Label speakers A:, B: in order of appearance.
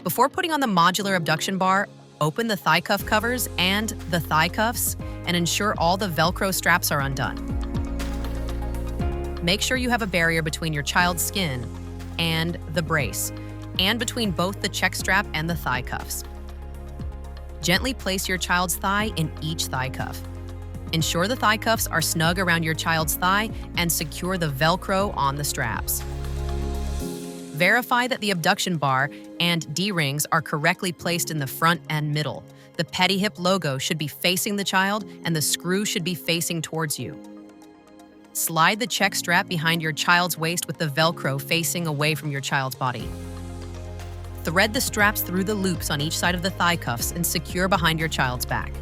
A: Before putting on the modular abduction bar, open the thigh cuff covers and the thigh cuffs and ensure all the Velcro straps are undone. Make sure you have a barrier between your child's skin and the brace, and between both the check strap and the thigh cuffs. Gently place your child's thigh in each thigh cuff. Ensure the thigh cuffs are snug around your child's thigh and secure the Velcro on the straps. Verify that the abduction bar and D-rings are correctly placed in the front and middle. The PediHip logo should be facing the child and the screw should be facing towards you. Slide the check strap behind your child's waist with the Velcro facing away from your child's body. Thread the straps through the loops on each side of the thigh cuffs and secure behind your child's back.